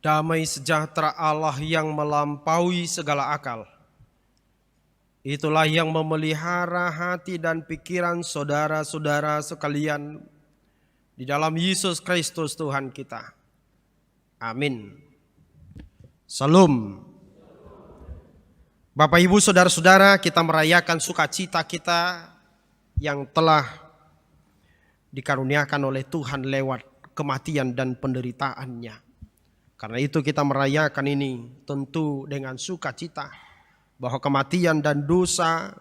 Damai sejahtera Allah yang melampaui segala akal, itulah yang memelihara hati dan pikiran saudara-saudara sekalian di dalam Yesus Kristus Tuhan kita. Amin. Salam. Bapak Ibu saudara-saudara, kita merayakan sukacita kita yang telah dikaruniakan oleh Tuhan lewat kematian dan penderitaannya. Karena itu kita merayakan ini tentu dengan sukacita bahwa kematian dan dosa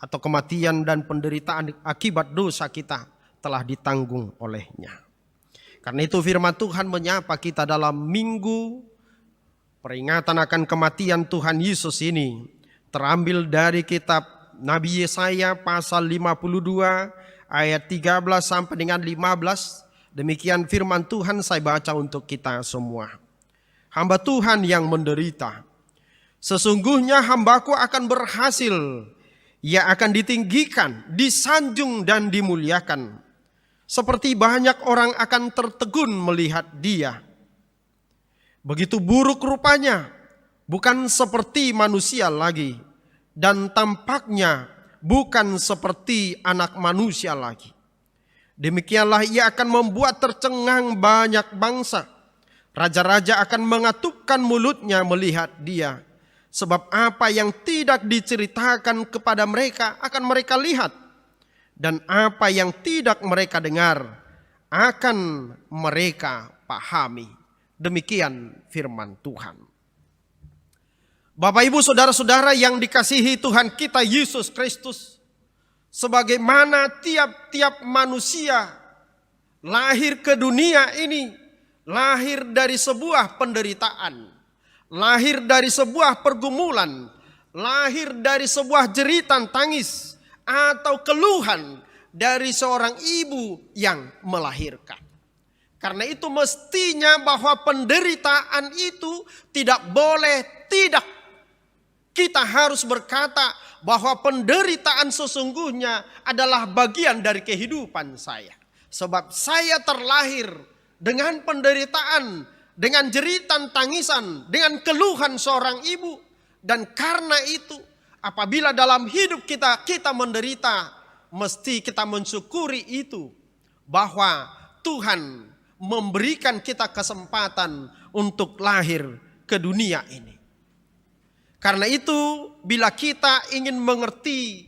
atau kematian dan penderitaan akibat dosa kita telah ditanggung olehnya. Karena itu firman Tuhan menyapa kita dalam minggu peringatan akan kematian Tuhan Yesus ini terambil dari kitab Nabi Yesaya pasal 52 ayat 13 sampai dengan 15. Demikian firman Tuhan saya baca untuk kita semua. Hamba Tuhan yang menderita, sesungguhnya hambaku akan berhasil. Ia akan ditinggikan, disanjung dan dimuliakan. Seperti banyak orang akan tertegun melihat dia. Begitu buruk rupanya, bukan seperti manusia lagi. Dan tampaknya bukan seperti anak manusia lagi. Demikianlah ia akan membuat tercengang banyak bangsa. Raja-raja akan mengatupkan mulutnya melihat dia. Sebab apa yang tidak diceritakan kepada mereka akan mereka lihat. Dan apa yang tidak mereka dengar akan mereka pahami. Demikian firman Tuhan. Bapak Ibu saudara-saudara yang dikasihi Tuhan kita Yesus Kristus. Sebagaimana tiap-tiap manusia lahir ke dunia ini, lahir dari sebuah penderitaan, lahir dari sebuah pergumulan, lahir dari sebuah jeritan tangis atau keluhan dari seorang ibu yang melahirkan. Karena itu mestinya bahwa penderitaan itu tidak boleh tidak. Kita harus berkata bahwa penderitaan sesungguhnya adalah bagian dari kehidupan saya. Sebab saya terlahir dengan penderitaan, dengan jeritan tangisan, dengan keluhan seorang ibu. Dan karena itu apabila dalam hidup kita menderita, mesti kita mensyukuri itu. Bahwa Tuhan memberikan kita kesempatan untuk lahir ke dunia ini. Karena itu bila kita ingin mengerti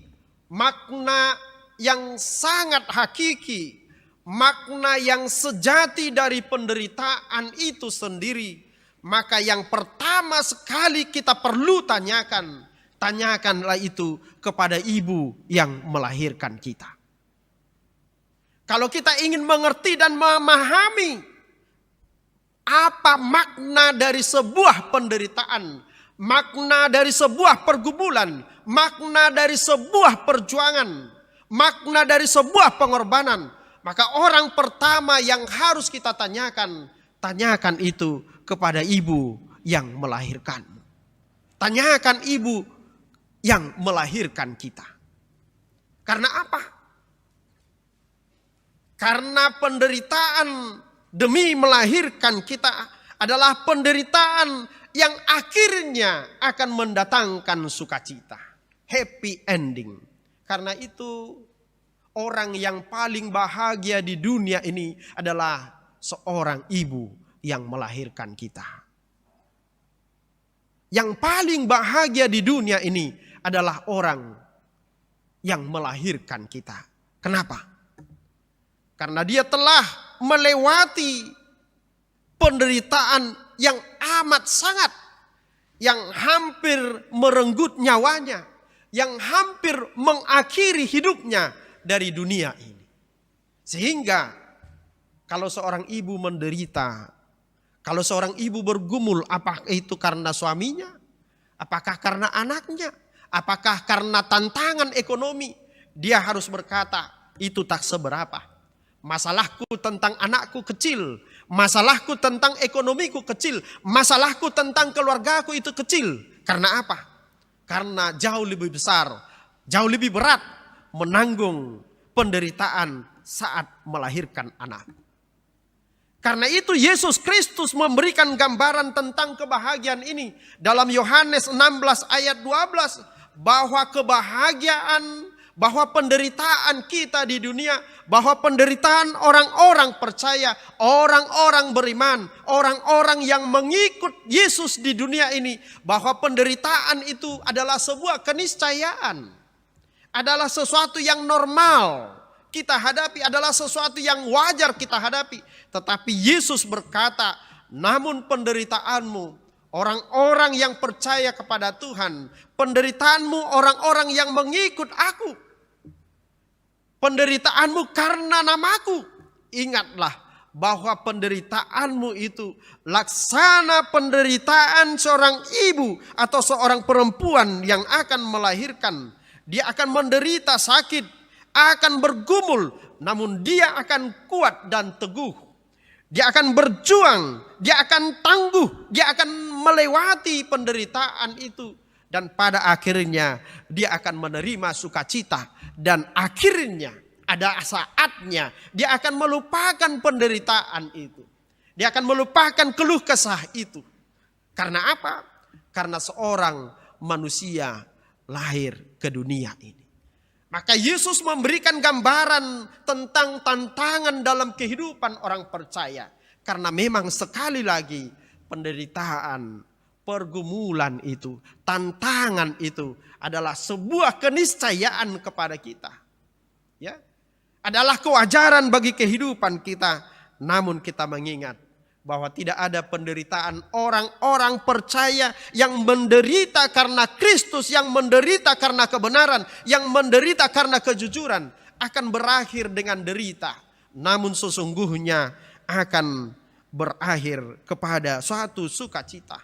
makna yang sangat hakiki, makna yang sejati dari penderitaan itu sendiri, maka yang pertama sekali kita perlu tanyakanlah itu kepada ibu yang melahirkan kita. Kalau kita ingin mengerti dan memahami apa makna dari sebuah penderitaan, makna dari sebuah pergumulan, makna dari sebuah perjuangan, makna dari sebuah pengorbanan, maka orang pertama yang harus kita tanyakan itu kepada ibu yang melahirkan. Tanyakan ibu yang melahirkan kita. Karena apa? Karena penderitaan demi melahirkan kita adalah penderitaan yang akhirnya akan mendatangkan sukacita. Happy ending. Karena itu orang yang paling bahagia di dunia ini adalah seorang ibu yang melahirkan kita. Yang paling bahagia di dunia ini adalah orang yang melahirkan kita. Kenapa? Karena dia telah melewati penderitaan yang amat sangat, yang hampir merenggut nyawanya, yang hampir mengakhiri hidupnya dari dunia ini. Sehingga kalau seorang ibu menderita, kalau seorang ibu bergumul, apakah itu karena suaminya, apakah karena anaknya, apakah karena tantangan ekonomi, dia harus berkata, itu tak seberapa. Masalahku tentang anakku kecil, masalahku tentang ekonomiku kecil, masalahku tentang keluargaku itu kecil. Karena apa? Karena jauh lebih besar, jauh lebih berat menanggung penderitaan saat melahirkan anak. Karena itu Yesus Kristus memberikan gambaran tentang kebahagiaan ini. Dalam Yohanes 16 ayat 12. Bahwa kebahagiaan, bahwa penderitaan kita di dunia, bahwa penderitaan orang-orang percaya, orang-orang beriman, orang-orang yang mengikut Yesus di dunia ini. Bahwa penderitaan itu adalah sebuah keniscayaan. Adalah sesuatu yang normal kita hadapi, adalah sesuatu yang wajar kita hadapi. Tetapi Yesus berkata, namun penderitaanmu, orang-orang yang percaya kepada Tuhan, penderitaanmu orang-orang yang mengikut aku, penderitaanmu karena namaku. Ingatlah bahwa penderitaanmu itu laksana penderitaan seorang ibu atau seorang perempuan yang akan melahirkan. Dia akan menderita sakit, akan bergumul, namun dia akan kuat dan teguh. Dia akan berjuang, dia akan tangguh, dia akan melewati penderitaan itu. Dan pada akhirnya dia akan menerima sukacita. Dan akhirnya ada saatnya dia akan melupakan penderitaan itu. Dia akan melupakan keluh kesah itu. Karena apa? Karena seorang manusia lahir ke dunia ini. Maka Yesus memberikan gambaran tentang tantangan dalam kehidupan orang percaya. Karena memang sekali lagi penderitaan, pergumulan itu, tantangan itu adalah sebuah keniscayaan kepada kita. Ya, adalah kewajaran bagi kehidupan kita. Namun kita mengingat bahwa tidak ada penderitaan orang-orang percaya yang menderita karena Kristus, yang menderita karena kebenaran, yang menderita karena kejujuran akan berakhir dengan derita. Namun sesungguhnya akan berakhir kepada suatu sukacita.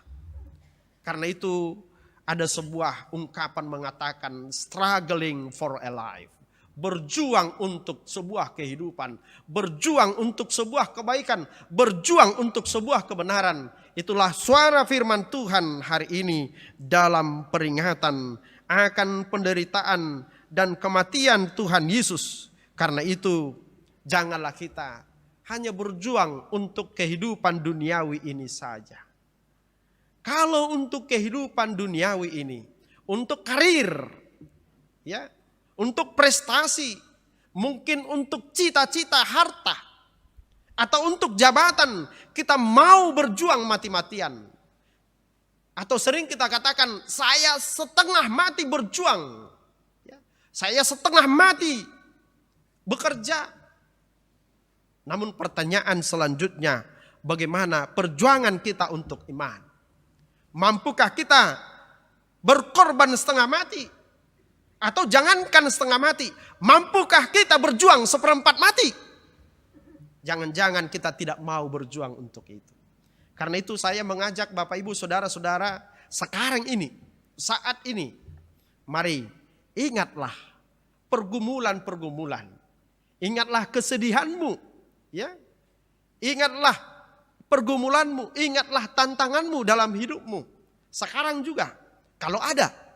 Karena itu ada sebuah ungkapan mengatakan struggling for a life. Berjuang untuk sebuah kehidupan, berjuang untuk sebuah kebaikan, berjuang untuk sebuah kebenaran. Itulah suara firman Tuhan hari ini dalam peringatan akan penderitaan dan kematian Tuhan Yesus. Karena itu janganlah kita hanya berjuang untuk kehidupan duniawi ini saja. Kalau untuk kehidupan duniawi ini, untuk karir, ya, untuk prestasi, mungkin untuk cita-cita harta, atau untuk jabatan, kita mau berjuang mati-matian. Atau sering kita katakan, saya setengah mati berjuang. Saya setengah mati bekerja. Namun pertanyaan selanjutnya, bagaimana perjuangan kita untuk iman? Mampukah kita berkorban setengah mati? Atau jangankan setengah mati, mampukah kita berjuang seperempat mati? Jangan-jangan kita tidak mau berjuang untuk itu. Karena itu saya mengajak Bapak Ibu Saudara-saudara sekarang ini, saat ini, mari ingatlah pergumulan-pergumulan. Ingatlah kesedihanmu, ya. Ingatlah pergumulanmu, ingatlah tantanganmu dalam hidupmu. Sekarang juga, kalau ada.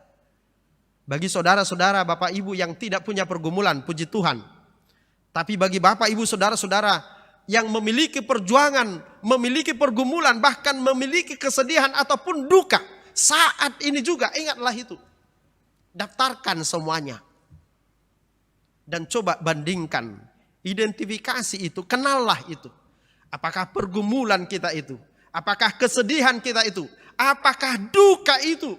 Bagi saudara-saudara, Bapak Ibu yang tidak punya pergumulan, puji Tuhan. Tapi bagi Bapak Ibu saudara-saudara yang memiliki perjuangan, memiliki pergumulan, bahkan memiliki kesedihan ataupun duka, saat ini juga ingatlah itu. Daftarkan semuanya. Dan coba bandingkan, identifikasi itu, kenallah itu. Apakah pergumulan kita itu? Apakah kesedihan kita itu? Apakah duka itu?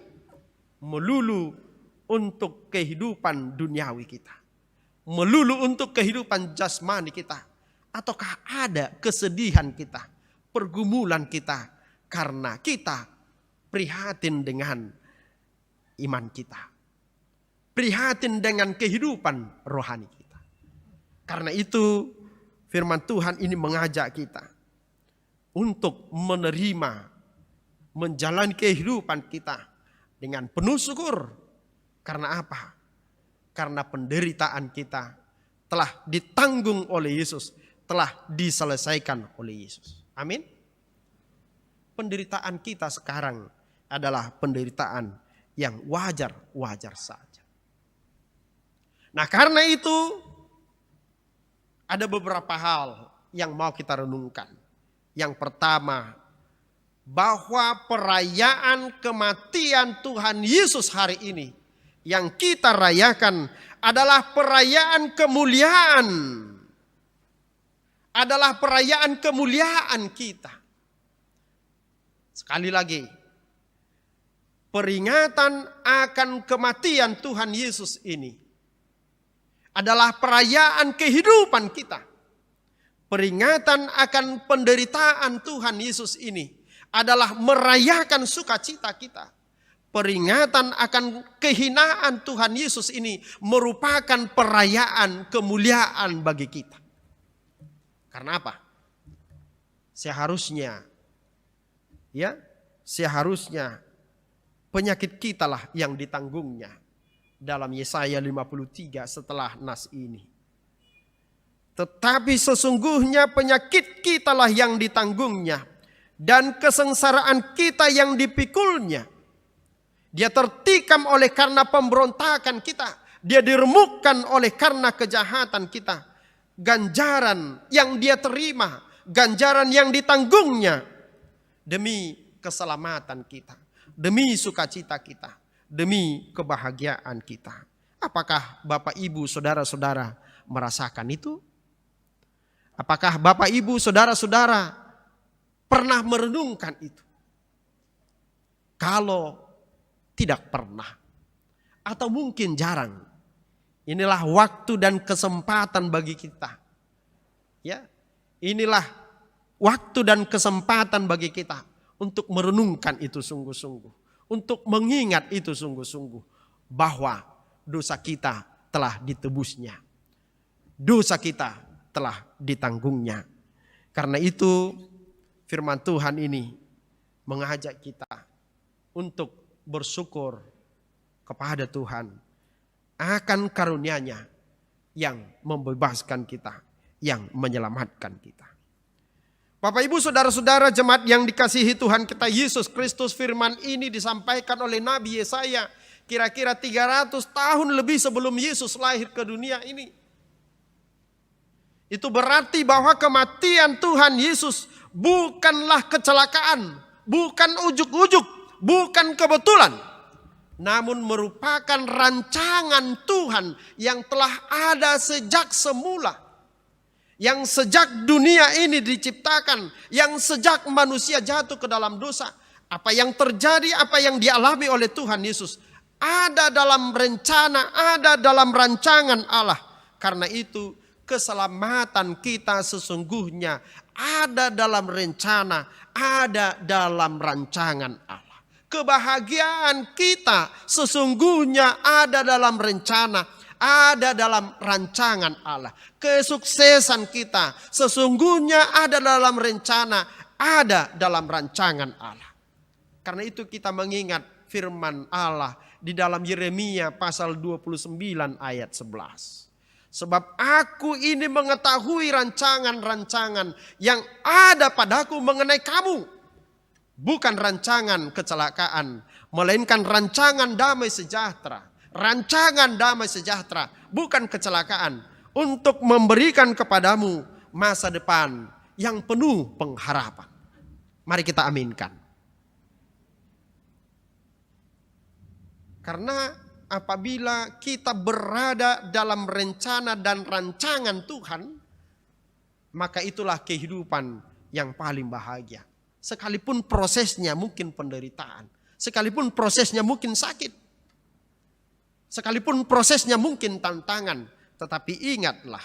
Melulu untuk kehidupan duniawi kita. Melulu untuk kehidupan jasmani kita. Ataukah ada kesedihan kita, pergumulan kita, karena kita prihatin dengan iman kita. Prihatin dengan kehidupan rohani kita. Karena itu firman Tuhan ini mengajak kita untuk menerima, menjalani kehidupan kita dengan penuh syukur. Karena apa? Karena penderitaan kita telah ditanggung oleh Yesus, telah diselesaikan oleh Yesus. Amin. Penderitaan kita sekarang adalah penderitaan yang wajar-wajar saja. Nah, karena itu ada beberapa hal yang mau kita renungkan. Yang pertama, bahwa perayaan kematian Tuhan Yesus hari ini yang kita rayakan adalah perayaan kemuliaan. Adalah perayaan kemuliaan kita. Sekali lagi, peringatan akan kematian Tuhan Yesus ini adalah perayaan kehidupan kita. Peringatan akan penderitaan Tuhan Yesus ini adalah merayakan sukacita kita. Peringatan akan kehinaan Tuhan Yesus ini merupakan perayaan kemuliaan bagi kita. Karena apa? Seharusnya penyakit kita lah yang ditanggungnya. Dalam Yesaya 53 setelah nas ini. Tetapi sesungguhnya penyakit kita lah yang ditanggungnya. Dan kesengsaraan kita yang dipikulnya. Dia tertikam oleh karena pemberontakan kita. Dia diremukkan oleh karena kejahatan kita. Ganjaran yang dia terima. Ganjaran yang ditanggungnya. Demi keselamatan kita. Demi sukacita kita. Demi kebahagiaan kita. Apakah Bapak Ibu saudara-saudara merasakan itu? Apakah Bapak Ibu saudara-saudara pernah merenungkan itu? Kalau tidak pernah atau mungkin jarang, inilah waktu dan kesempatan bagi kita. Ya, inilah waktu dan kesempatan bagi kita untuk merenungkan itu sungguh-sungguh, untuk mengingat itu sungguh-sungguh bahwa dosa kita telah ditebusnya, dosa kita telah ditanggungnya. Karena itu firman Tuhan ini mengajak kita untuk bersyukur kepada Tuhan akan karunia-Nya yang membebaskan kita, yang menyelamatkan kita. Bapak Ibu saudara-saudara jemaat yang dikasihi Tuhan kita Yesus Kristus, firman ini disampaikan oleh Nabi Yesaya kira-kira 300 tahun lebih sebelum Yesus lahir ke dunia ini. Itu berarti bahwa kematian Tuhan Yesus bukanlah kecelakaan, bukan ujuk-ujuk, bukan kebetulan, namun merupakan rancangan Tuhan yang telah ada sejak semula. Yang sejak dunia ini diciptakan, yang sejak manusia jatuh ke dalam dosa. Apa yang terjadi, apa yang dialami oleh Tuhan Yesus ada dalam rencana, ada dalam rancangan Allah. Karena itu keselamatan kita sesungguhnya ada dalam rencana, ada dalam rancangan Allah. Kebahagiaan kita sesungguhnya ada dalam rencana, ada dalam rancangan Allah. Kesuksesan kita sesungguhnya ada dalam rencana, ada dalam rancangan Allah. Karena itu kita mengingat firman Allah di dalam Yeremia pasal 29 ayat 11. Sebab aku ini mengetahui rancangan-rancangan yang ada padaku mengenai kamu. Bukan rancangan kecelakaan, melainkan rancangan damai sejahtera. Rancangan damai sejahtera, bukan kecelakaan. Untuk memberikan kepadamu masa depan yang penuh pengharapan. Mari kita aminkan. Karena apabila kita berada dalam rencana dan rancangan Tuhan, maka itulah kehidupan yang paling bahagia. Sekalipun prosesnya mungkin penderitaan, sekalipun prosesnya mungkin sakit, sekalipun prosesnya mungkin tantangan, tetapi ingatlah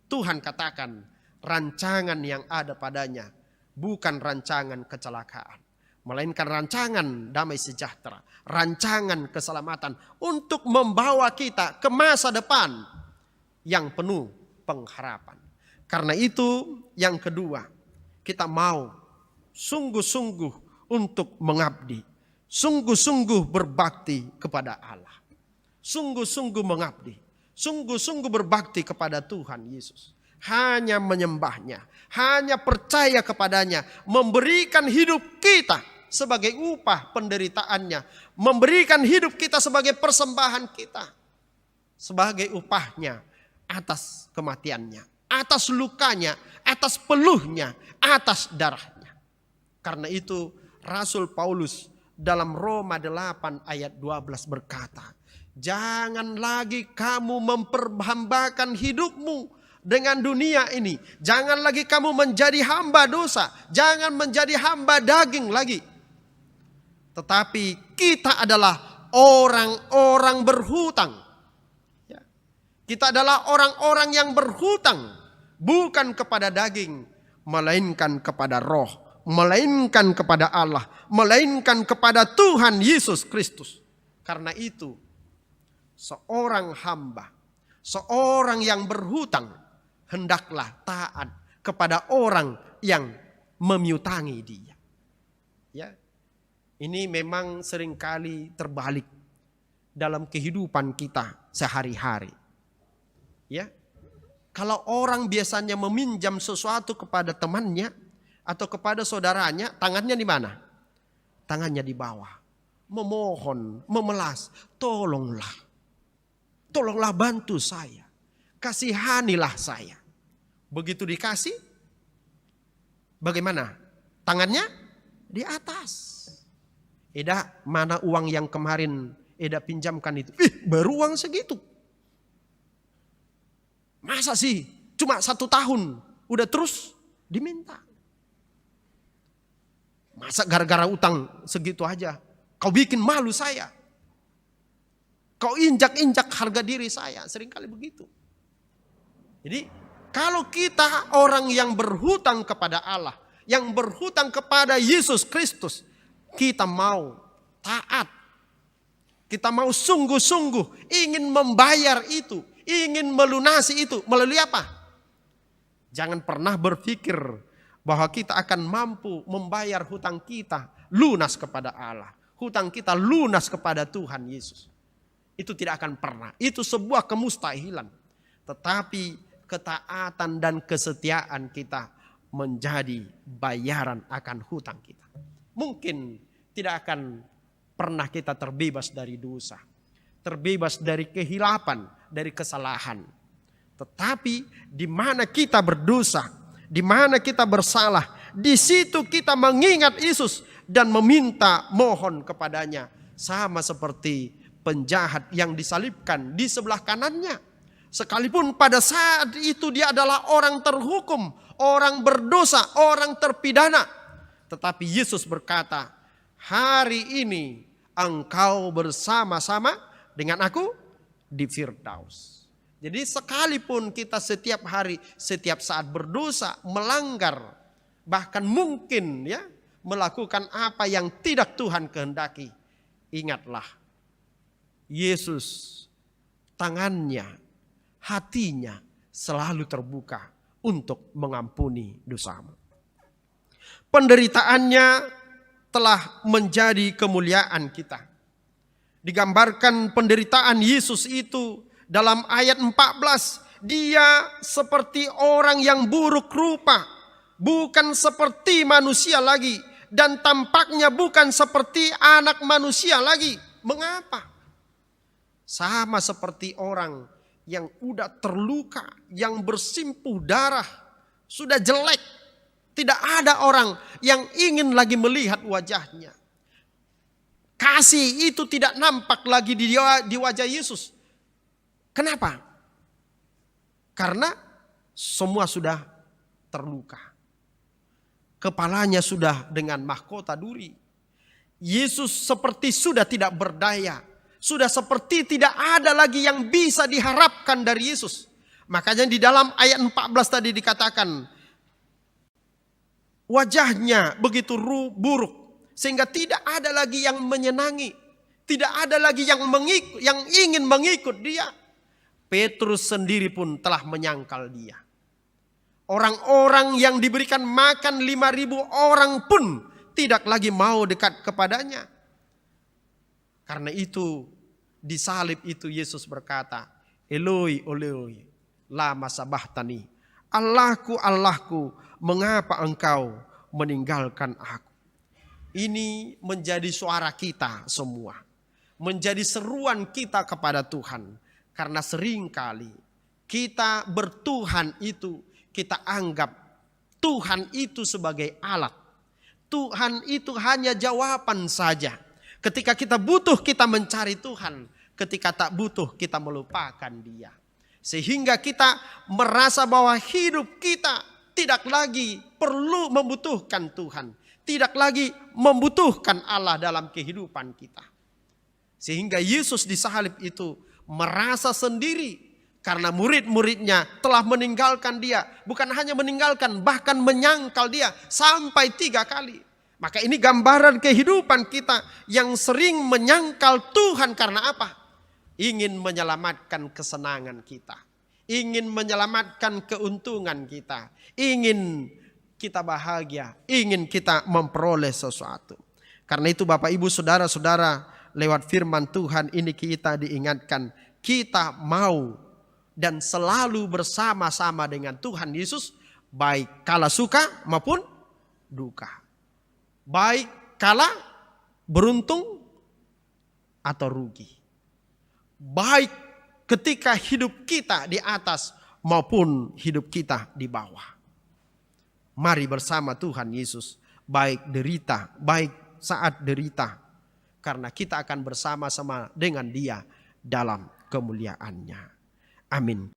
Tuhan katakan rancangan yang ada padanya bukan rancangan kecelakaan, melainkan rancangan damai sejahtera, rancangan keselamatan untuk membawa kita ke masa depan yang penuh pengharapan. Karena itu yang kedua, kita mau sungguh-sungguh untuk mengabdi, sungguh-sungguh berbakti kepada Allah, sungguh-sungguh mengabdi, sungguh-sungguh berbakti kepada Tuhan Yesus. Hanya menyembahnya, hanya percaya kepadanya, memberikan hidup kita sebagai upah penderitaannya, memberikan hidup kita sebagai persembahan kita, sebagai upahnya atas kematiannya, atas lukanya, atas peluhnya, atas darahnya. Karena itu Rasul Paulus dalam Roma 8 ayat 12 berkata, jangan lagi kamu memperhambakan hidupmu dengan dunia ini. Jangan lagi kamu menjadi hamba dosa. Jangan menjadi hamba daging lagi. Tetapi kita adalah orang-orang berhutang. Kita adalah orang-orang yang berhutang. Bukan kepada daging, melainkan kepada roh. Melainkan kepada Allah. Melainkan kepada Tuhan Yesus Kristus. Karena itu, seorang hamba, seorang yang berhutang, hendaklah taat kepada orang yang memiutangi dia. Ya, ini memang seringkali terbalik dalam kehidupan kita sehari-hari. Ya, kalau orang biasanya meminjam sesuatu kepada temannya atau kepada saudaranya, tangannya di mana? Tangannya di bawah. Memohon, memelas, tolonglah. Tolonglah bantu saya. Kasihanilah saya. Begitu dikasih, bagaimana? Tangannya di atas. Eda, mana uang yang kemarin Eda pinjamkan itu? Baru uang segitu. Masa sih cuma 1 tahun udah terus diminta. Masa gara-gara utang segitu aja kau bikin malu saya. Kau injak-injak harga diri saya. Seringkali begitu. Jadi kalau kita orang yang berhutang kepada Allah, yang berhutang kepada Yesus Kristus, kita mau taat. Kita mau sungguh-sungguh ingin membayar itu. Ingin melunasi itu melalui apa? Jangan pernah berpikir bahwa kita akan mampu membayar hutang kita lunas kepada Allah. Hutang kita lunas kepada Tuhan Yesus. Itu tidak akan pernah. Itu sebuah kemustahilan. Tetapi ketaatan dan kesetiaan kita menjadi bayaran akan hutang kita. Mungkin tidak akan pernah kita terbebas dari dosa. Terbebas dari kehilapan, dari kesalahan. Tetapi di mana kita berdosa, di mana kita bersalah, di situ kita mengingat Yesus dan meminta mohon kepadanya. Sama seperti penjahat yang disalibkan di sebelah kanannya. Sekalipun pada saat itu dia adalah orang terhukum, orang berdosa, orang terpidana. Tetapi Yesus berkata, hari ini engkau bersama-sama dengan aku di Firdaus. Jadi sekalipun kita setiap hari, setiap saat berdosa, melanggar, bahkan mungkin ya melakukan apa yang tidak Tuhan kehendaki, ingatlah Yesus tangannya, hatinya selalu terbuka untuk mengampuni dosamu. Penderitaannya telah menjadi kemuliaan kita. Digambarkan penderitaan Yesus itu dalam ayat 14. Dia seperti orang yang buruk rupa. Bukan seperti manusia lagi. Dan tampaknya bukan seperti anak manusia lagi. Mengapa? Sama seperti orang yang udah terluka. Yang bersimpuh darah. Sudah jelek. Tidak ada orang yang ingin lagi melihat wajahnya. Kasih itu tidak nampak lagi di wajah Yesus. Kenapa? Karena semua sudah terluka. Kepalanya sudah dengan mahkota duri. Yesus seperti sudah tidak berdaya. Sudah seperti tidak ada lagi yang bisa diharapkan dari Yesus. Makanya di dalam ayat 14 tadi dikatakan, wajahnya begitu buruk. Sehingga tidak ada lagi yang menyenangi. Tidak ada lagi yang ingin mengikut dia. Petrus sendiri pun telah menyangkal dia. Orang-orang yang diberikan makan 5.000 orang pun tidak lagi mau dekat kepadanya. Karena itu di salib itu Yesus berkata, Eloi, Eloi, lama sabahtani. Allahku, Allahku, mengapa engkau meninggalkan aku? Ini menjadi suara kita semua. Menjadi seruan kita kepada Tuhan. Karena seringkali kita bertuhan itu kita anggap Tuhan itu sebagai alat. Tuhan itu hanya jawaban saja. Ketika kita butuh, kita mencari Tuhan. Ketika tak butuh, kita melupakan Dia. Sehingga kita merasa bahwa hidup kita tidak lagi perlu membutuhkan Tuhan. Tidak lagi membutuhkan Allah dalam kehidupan kita. Sehingga Yesus di salib itu merasa sendiri. Karena murid-muridnya telah meninggalkan Dia. Bukan hanya meninggalkan, bahkan menyangkal Dia sampai 3 kali. Maka ini gambaran kehidupan kita yang sering menyangkal Tuhan karena apa? Ingin menyelamatkan kesenangan kita. Ingin menyelamatkan keuntungan kita. Ingin kita bahagia. Ingin kita memperoleh sesuatu. Karena itu Bapak Ibu Saudara-saudara, lewat firman Tuhan ini kita diingatkan. Kita mau dan selalu bersama-sama dengan Tuhan Yesus, baik kala suka maupun duka. Baik kala beruntung atau rugi. Baik ketika hidup kita di atas maupun hidup kita di bawah. Mari bersama Tuhan Yesus, baik derita, baik saat derita. Karena kita akan bersama-sama dengan Dia dalam kemuliaannya. Amin.